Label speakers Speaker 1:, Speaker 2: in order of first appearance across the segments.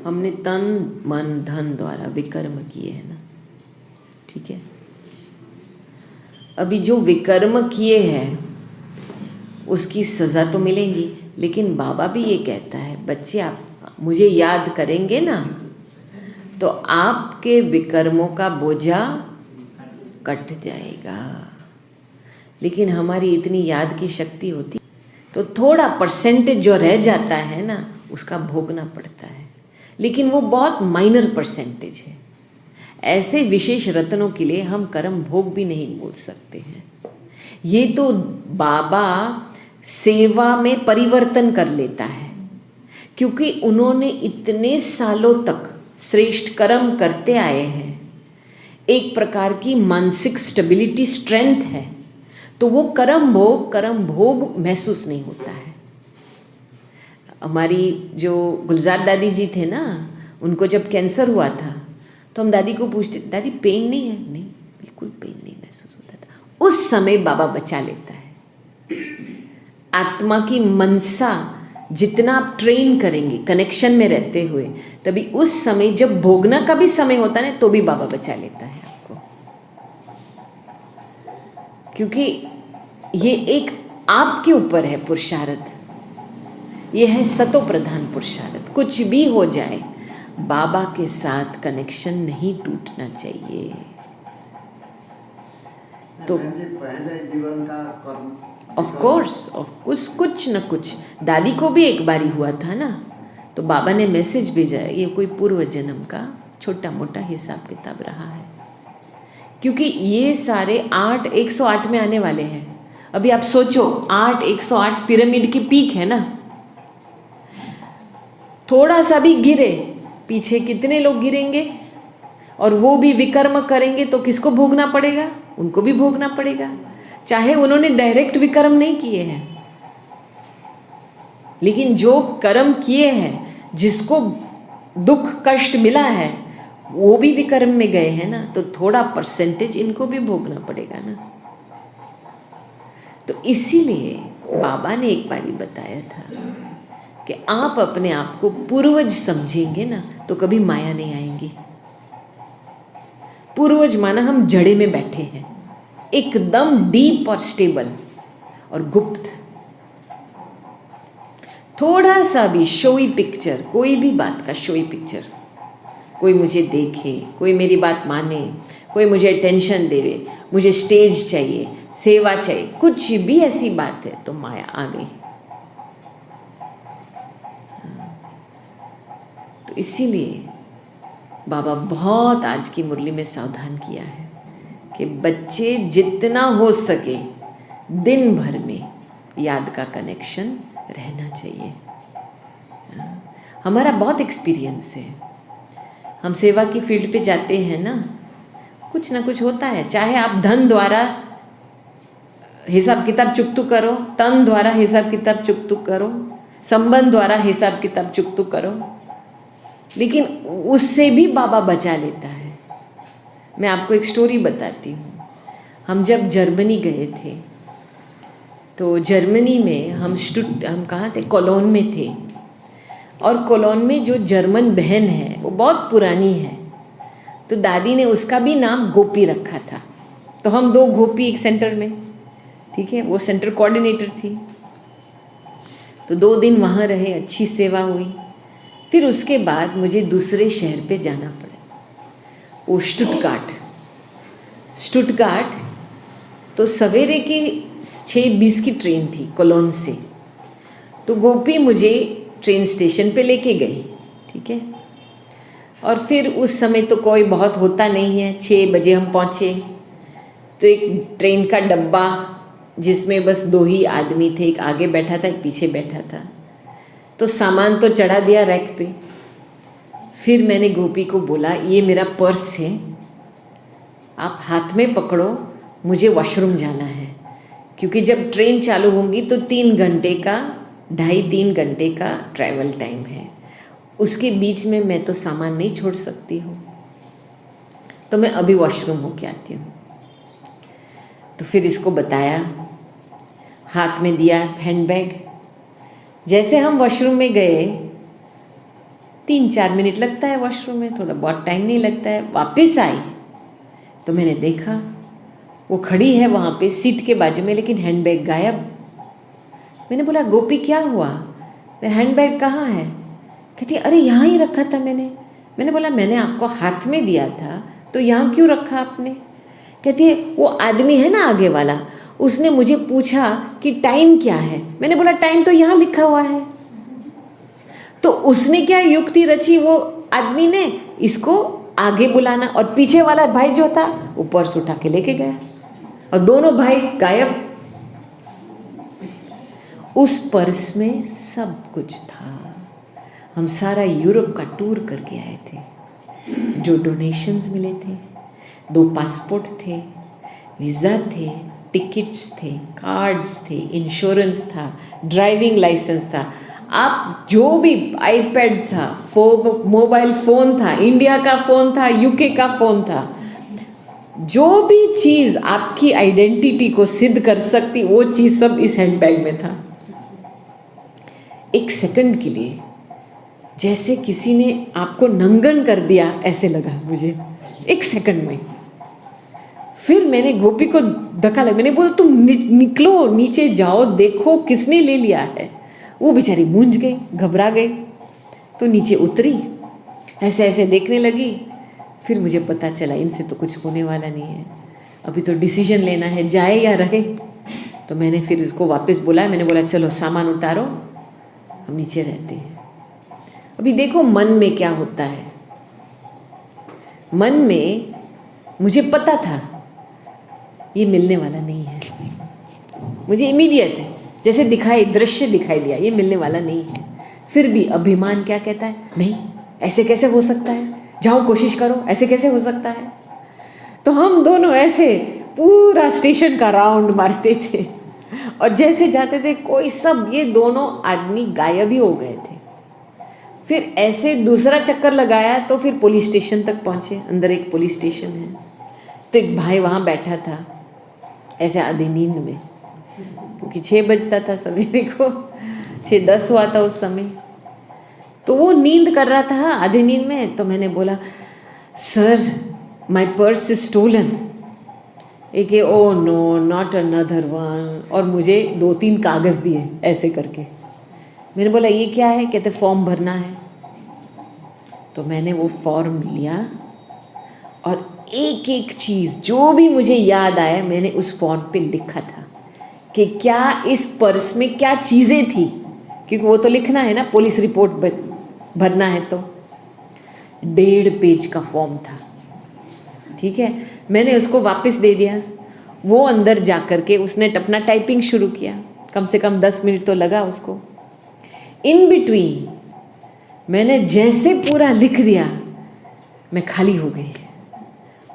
Speaker 1: हमने तन मन धन द्वारा विकर्म किए हैं ना, ठीक है। अभी जो विकर्म किए हैं उसकी सज़ा तो मिलेगी, लेकिन बाबा भी ये कहता है बच्चे आप मुझे याद करेंगे ना तो आपके विकर्मों का बोझा कट जाएगा। लेकिन हमारी इतनी याद की शक्ति होती तो थोड़ा परसेंटेज जो रह जाता है ना उसका भोगना पड़ता है, लेकिन वो बहुत माइनर परसेंटेज है। ऐसे विशेष रत्नों के लिए हम कर्म भोग भी नहीं बोल सकते हैं। ये तो बाबा सेवा में परिवर्तन कर लेता है, क्योंकि उन्होंने इतने सालों तक श्रेष्ठ कर्म करते आए हैं, एक प्रकार की मानसिक स्टेबिलिटी स्ट्रेंथ है, तो वो कर्म भोग महसूस नहीं होता है। हमारी जो गुलजार दादी जी थे ना, उनको जब कैंसर हुआ था तो हम दादी को पूछते, दादी पेन नहीं है? नहीं, बिल्कुल पेन नहीं महसूस होता था। उस समय बाबा बचा लेता है। आत्मा की मनसा जितना आप ट्रेन करेंगे कनेक्शन में रहते हुए, तभी उस समय जब भोगना का भी समय होता है तो भी बाबा बचा लेता है आपको, क्योंकि ये एक आपके ऊपर है पुरुषार्थ, ये है सतो प्रधान पुरुषार्थ। कुछ भी हो जाए बाबा के साथ कनेक्शन नहीं टूटना चाहिए। तो
Speaker 2: पहले जीवन का कर्म
Speaker 1: ऑफ कोर्स कुछ न कुछ, दादी को भी एक बारी हुआ था ना, तो बाबा ने मैसेज भेजा है, ये कोई पूर्व जन्म का छोटा मोटा हिसाब किताब रहा है, क्योंकि ये सारे 108 में आने वाले हैं। अभी आप सोचो 108 पिरामिड की पीक है ना, थोड़ा सा भी गिरे पीछे कितने लोग गिरेंगे, और वो भी विकर्म करेंगे तो किसको भोगना पड़ेगा? उनको भी भोगना पड़ेगा, चाहे उन्होंने डायरेक्ट विकर्म नहीं किए हैं। लेकिन जो कर्म किए हैं, जिसको दुख कष्ट मिला है, वो भी विकर्म में गए हैं ना, तो थोड़ा परसेंटेज इनको भी भोगना पड़ेगा ना। तो इसीलिए बाबा ने एक बारी बताया था कि आप अपने आप को पूर्वज समझेंगे ना तो कभी माया नहीं आएंगी। पूर्वज माना हम जड़े में बैठे हैं, एकदम डीप और स्टेबल और गुप्त। थोड़ा सा भी शोई पिक्चर, कोई भी बात का शोई पिक्चर, कोई मुझे देखे, कोई मेरी बात माने, कोई मुझे अटेंशन देवे, मुझे स्टेज चाहिए, सेवा चाहिए, कुछ भी ऐसी बात है तो माया आ गई। तो इसीलिए बाबा बहुत आज की मुरली में सावधान किया है कि बच्चे जितना हो सके दिन भर में याद का कनेक्शन रहना चाहिए। हमारा बहुत एक्सपीरियंस है, हम सेवा की फील्ड पे जाते हैं ना कुछ होता है, चाहे आप धन द्वारा हिसाब किताब चुकतू करो, तन द्वारा हिसाब किताब चुकतू करो, संबंध द्वारा हिसाब किताब चुकतू करो, लेकिन उससे भी बाबा बचा लेता है। मैं आपको एक स्टोरी बताती हूँ। हम जब जर्मनी गए थे तो जर्मनी में हम कहाँ थे? कोलोन में थे। और कोलोन में जो जर्मन बहन है वो बहुत पुरानी है, तो दादी ने उसका भी नाम गोपी रखा था। तो हम 2 गोपी एक सेंटर में, ठीक है, वो सेंटर कोऑर्डिनेटर थी। तो 2 दिन वहाँ रहे, अच्छी सेवा हुई। फिर उसके बाद मुझे दूसरे शहर पे जाना पड़ा, वो स्टुटगार्ट। तो सवेरे की 6:20 की ट्रेन थी कोलोन से। तो गोपी मुझे ट्रेन स्टेशन पे लेके गई, ठीक है। और फिर उस समय तो कोई बहुत होता नहीं है, 6 बजे हम पहुँचे। तो एक ट्रेन का डब्बा जिसमें बस 2 ही आदमी थे, एक आगे बैठा था, एक पीछे बैठा था। तो सामान तो चढ़ा दिया रैक पे। फिर मैंने गोपी को बोला, ये मेरा पर्स है, आप हाथ में पकड़ो, मुझे वॉशरूम जाना है, क्योंकि जब ट्रेन चालू होंगी तो 3 घंटे का 2.5-3 घंटे का ट्रैवल टाइम है, उसके बीच में मैं तो सामान नहीं छोड़ सकती हूँ, तो मैं अभी वॉशरूम होके आती हूँ। तो फिर इसको बताया, हाथ में दिया हैंडबैग। जैसे हम वॉशरूम में गए 3-4 मिनट लगता है वॉशरूम में, थोड़ा बहुत टाइम नहीं लगता है। वापस आई तो मैंने देखा वो खड़ी है वहाँ पे सीट के बाजू में, लेकिन हैंडबैग गायब। मैंने बोला गोपी क्या हुआ, मेरा हैंडबैग कहाँ है? कहती अरे यहाँ ही रखा था मैंने। मैंने बोला मैंने आपको हाथ में दिया था तो यहाँ क्यों रखा आपने? कहती है वो आदमी है ना आगे वाला, उसने मुझे पूछा कि टाइम क्या है। मैंने बोला टाइम तो यहाँ लिखा हुआ है। तो उसने क्या युक्ति रची, वो आदमी ने इसको आगे बुलाना, और पीछे वाला भाई जो था वो पर्स उठा के लेके गया, और दोनों भाई गायब। उस पर्स में सब कुछ था। हम सारा यूरोप का टूर करके आए थे। जो डोनेशंस मिले थे, 2 पासपोर्ट थे, वीज़ा थे, टिकट्स थे, कार्ड्स थे, इंश्योरेंस था, ड्राइविंग लाइसेंस था, आप जो भी आईपैड था, मोबाइल फ़ोन था, इंडिया का फ़ोन था, यूके का फ़ोन था, जो भी चीज़ आपकी आइडेंटिटी को सिद्ध कर सकती वो चीज़ सब इस हैंडबैग में था। एक सेकंड के लिए जैसे किसी ने आपको नंगन कर दिया ऐसे लगा मुझे, एक सेकंड में। फिर मैंने गोपी को धक्का लगा, मैंने बोला तुम निकलो, नीचे जाओ, देखो किसने ले लिया है। वो बेचारी मूंझ गई, घबरा गई, तो नीचे उतरी, ऐसे ऐसे देखने लगी। फिर मुझे पता चला इनसे तो कुछ होने वाला नहीं है, अभी तो डिसीजन लेना है जाए या रहे। तो मैंने फिर उसको वापस बुलाया, मैंने बोला चलो सामान उतारो, हम नीचे रहते हैं। अभी देखो मन में क्या होता है। मन में मुझे पता था ये मिलने वाला नहीं है, मुझे इमीडिएट जैसे दृश्य दिखाई दिया, ये मिलने वाला नहीं है। फिर भी अभिमान क्या कहता है, नहीं ऐसे कैसे हो सकता है, जाओ कोशिश करो, ऐसे कैसे हो सकता है। तो हम दोनों ऐसे पूरा स्टेशन का राउंड मारते थे, और जैसे जाते थे कोई सब ये दोनों आदमी गायब ही हो गए थे। फिर ऐसे दूसरा चक्कर लगाया तो फिर पुलिस स्टेशन तक पहुँचे। अंदर एक पुलिस स्टेशन है, तो एक भाई वहाँ बैठा था ऐसे आधी नींद में, क्योंकि 6 बजता था सवेरे को, 6:10 हुआ था उस समय। तो वो नींद कर रहा था आधी नींद में। तो मैंने बोला sir my purse is stolen. एक oh no not another one, और मुझे 2-3 कागज़ दिए ऐसे करके। मैंने बोला ये क्या है? कहते फॉर्म भरना है। तो मैंने वो फॉर्म लिया और एक एक चीज़ जो भी मुझे याद आया मैंने उस फॉर्म पे लिखा था कि क्या इस पर्स में क्या चीज़ें थी, क्योंकि वो तो लिखना है ना, पुलिस रिपोर्ट भरना है। तो 1.5 पेज का फॉर्म था, ठीक है। मैंने उसको वापस दे दिया। वो अंदर जा कर के उसने अपना टाइपिंग शुरू किया, कम से कम 10 मिनट तो लगा उसको। इन बिटवीन मैंने जैसे पूरा लिख दिया, मैं खाली हो गई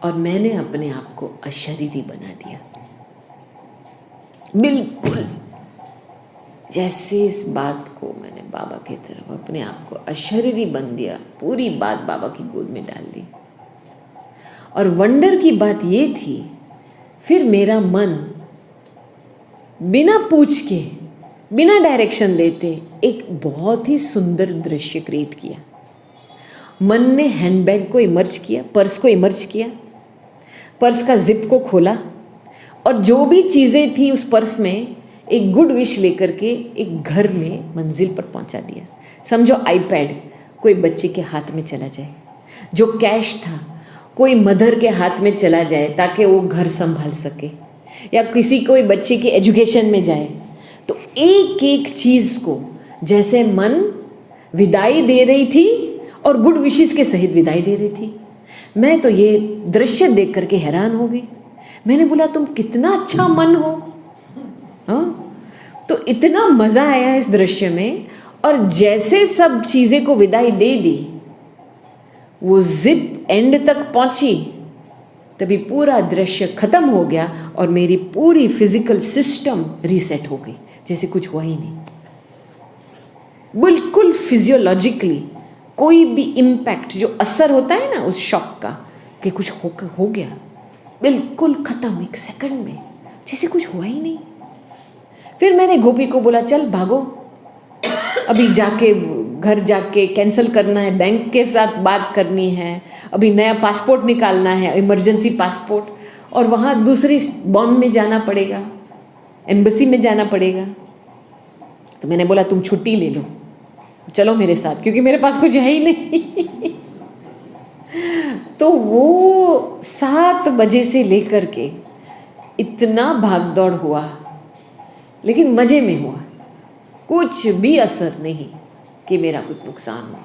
Speaker 1: और मैंने अपने आप को अशरीरी बना दिया, बिल्कुल जैसे इस बात को मैंने बाबा की तरफ अपने आप को अशरीरी बन दिया, पूरी बात बाबा की गोद में डाल दी। और वंडर की बात ये थी, फिर मेरा मन बिना पूछ के, बिना डायरेक्शन देते एक बहुत ही सुंदर दृश्य क्रिएट किया। मन ने हैंडबैग को इमर्ज किया, पर्स को इमर्ज किया, पर्स का जिप को खोला, और जो भी चीज़ें थी उस पर्स में एक गुड विश लेकर के एक घर में मंजिल पर पहुंचा दिया। समझो आईपैड कोई बच्चे के हाथ में चला जाए, जो कैश था कोई मदर के हाथ में चला जाए ताकि वो घर संभाल सके, या किसी कोई बच्चे की एजुकेशन में जाए। तो एक एक चीज़ को जैसे मन विदाई दे रही थी और गुड विशेस के सहित विदाई दे रही थी। मैं तो ये दृश्य देख करके हैरान हो गई। मैंने बोला तुम कितना अच्छा मन हो, हाँ। तो इतना मज़ा आया इस दृश्य में, और जैसे सब चीज़ें को विदाई दे दी, वो जिप एंड तक पहुंची, तभी पूरा दृश्य खत्म हो गया और मेरी पूरी फिजिकल सिस्टम रीसेट हो गई, जैसे कुछ हुआ ही नहीं। बिल्कुल फिजियोलॉजिकली कोई भी इम्पैक्ट, जो असर होता है ना उस शॉक का कि कुछ हो गया, बिल्कुल खत्म, एक सेकंड में, जैसे कुछ हुआ ही नहीं। फिर मैंने गोपी को बोला चल भागो, अभी जाके घर जाके कैंसिल करना है, बैंक के साथ बात करनी है, अभी नया पासपोर्ट निकालना है, इमरजेंसी पासपोर्ट, और वहाँ दूसरी बॉन में जाना पड़ेगा, एम्बेसी में जाना पड़ेगा। तो मैंने बोला तुम छुट्टी ले लो, चलो मेरे साथ, क्योंकि मेरे पास कुछ है ही नहीं। तो वो 7 बजे से लेकर के इतना भाग दौड़ हुआ, लेकिन मज़े में हुआ, कुछ भी असर नहीं कि मेरा कुछ नुकसान हुआ।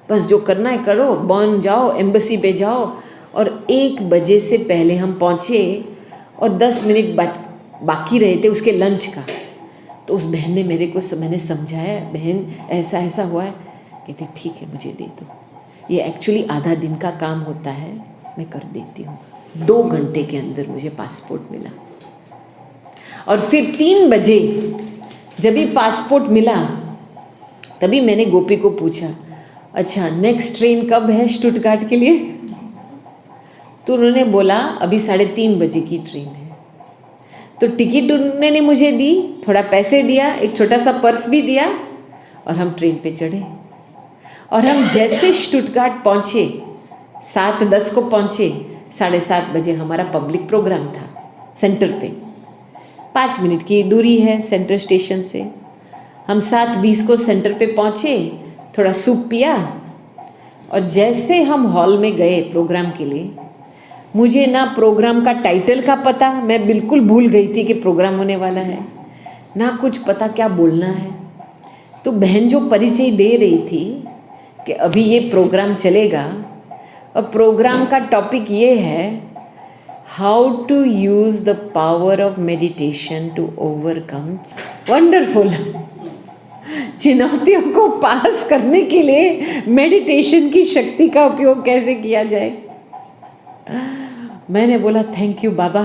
Speaker 1: बस जो करना है करो, बॉन जाओ, एम्बेसी पे जाओ। और 1 बजे से पहले हम पहुँचे और 10 मिनट बाकी रहे थे उसके लंच का। तो उस बहन ने मैंने समझाया, बहन ऐसा ऐसा हुआ है। कहती ठीक है मुझे दे दो, ये एक्चुअली आधा दिन का काम होता है, मैं कर देती हूँ। 2 घंटे के अंदर मुझे पासपोर्ट मिला। और फिर 3 बजे जब भी पासपोर्ट मिला तभी मैंने गोपी को पूछा, अच्छा नेक्स्ट ट्रेन कब है स्टुटगार्ट के लिए? तो उन्होंने बोला अभी 3:30 बजे की ट्रेन है। तो टिकट उन्होंने मुझे दी, थोड़ा पैसे दिया, एक छोटा सा पर्स भी दिया, और हम ट्रेन पे चढ़े। और हम जैसे स्टुटगार्ट पहुँचे, 7:10 को पहुँचे, 7:30 बजे हमारा पब्लिक प्रोग्राम था सेंटर पे। 5 मिनट की दूरी है सेंटर स्टेशन से। हम 7:20 को सेंटर पे पहुँचे, थोड़ा सूप पिया, और जैसे हम हॉल में गए प्रोग्राम के लिए, मुझे ना प्रोग्राम का टाइटल का पता, मैं बिल्कुल भूल गई थी कि प्रोग्राम होने वाला है, ना कुछ पता क्या बोलना है। तो बहन जो परिचय दे रही थी कि अभी ये प्रोग्राम चलेगा, और प्रोग्राम का टॉपिक ये है, how to use the power of meditation to overcome. Wonderful. चुनौतियों को पास करने के लिए मेडिटेशन की शक्ति का उपयोग कैसे किया जाए। मैंने बोला थैंक यू बाबा,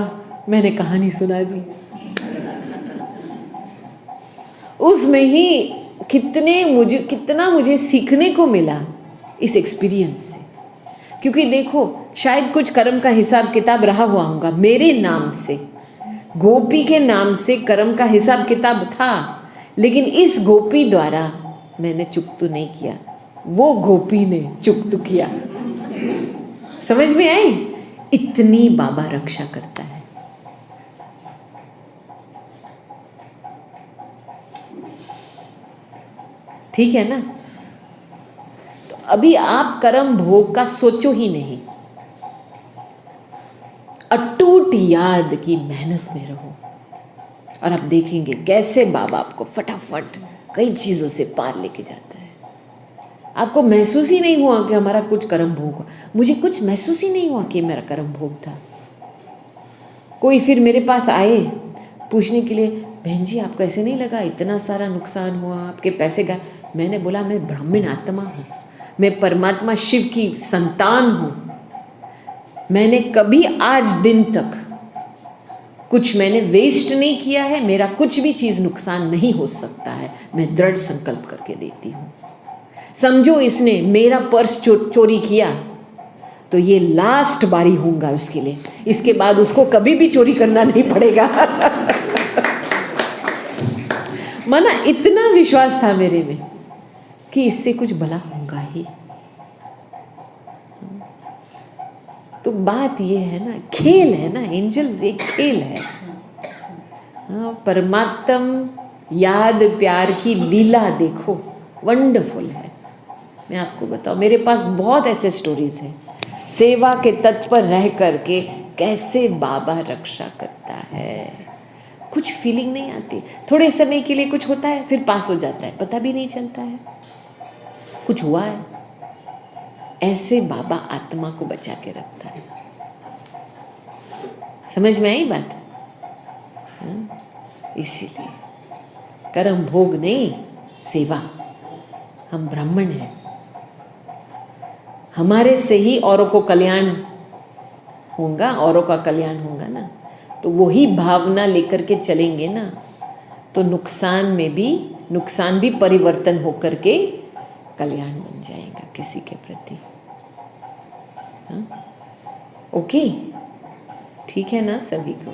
Speaker 1: मैंने कहानी सुना दी। उसमें ही कितना मुझे सीखने को मिला इस एक्सपीरियंस से। क्योंकि देखो, शायद कुछ कर्म का हिसाब किताब रहा हुआ होगा मेरे नाम से, गोपी के नाम से कर्म का हिसाब किताब था, लेकिन इस गोपी द्वारा मैंने चुकतू नहीं किया, वो गोपी ने चुकतू किया। समझ में आई? इतनी बाबा रक्षा करता है। ठीक है ना? तो अभी आप कर्म भोग का सोचो ही नहीं, अटूट याद की मेहनत में रहो, और आप देखेंगे कैसे बाबा आपको फटाफट कई चीज़ों से पार लेके जाता है। आपको महसूस ही नहीं हुआ कि हमारा कुछ कर्म भोग हुआ। मुझे कुछ महसूस ही नहीं हुआ कि मेरा कर्म भोग था। कोई फिर मेरे पास आए पूछने के लिए, बहन जी आपको ऐसे नहीं लगा इतना सारा नुकसान हुआ, आपके पैसे गए? मैंने बोला मैं ब्राह्मण आत्मा हूँ, मैं परमात्मा शिव की संतान हूँ। मैंने कभी आज दिन तक कुछ मैंने वेस्ट नहीं किया है, मेरा कुछ भी चीज़ नुकसान नहीं हो सकता है, मैं दृढ़ संकल्प करके देती हूँ। समझो इसने मेरा पर्स चोरी किया तो ये लास्ट बारी होगा उसके लिए, इसके बाद उसको कभी भी चोरी करना नहीं पड़ेगा। माना इतना विश्वास था मेरे में कि इससे कुछ भला होगा ही। तो बात ये है ना, खेल है ना, एंजल्स एक खेल है। हाँ, परमात्म याद प्यार की लीला देखो, वंडरफुल है। मैं आपको बताऊँ, मेरे पास बहुत ऐसे स्टोरीज हैं, सेवा के तत्पर रह करके कैसे बाबा रक्षा करता है। कुछ फीलिंग नहीं आती, थोड़े समय के लिए कुछ होता है फिर पास हो जाता है, पता भी नहीं चलता है कुछ हुआ है। ऐसे बाबा आत्मा को बचा के रखता है। समझ में आई बात? इसीलिए कर्म भोग नहीं, सेवा। हम ब्राह्मण हैं, हमारे से ही औरों को कल्याण होगा, औरों का कल्याण होगा ना। तो वही भावना लेकर के चलेंगे ना, तो नुकसान भी परिवर्तन होकर के कल्याण बन जाएगा किसी के प्रति। हाँ? ओके, ठीक है ना सभी को?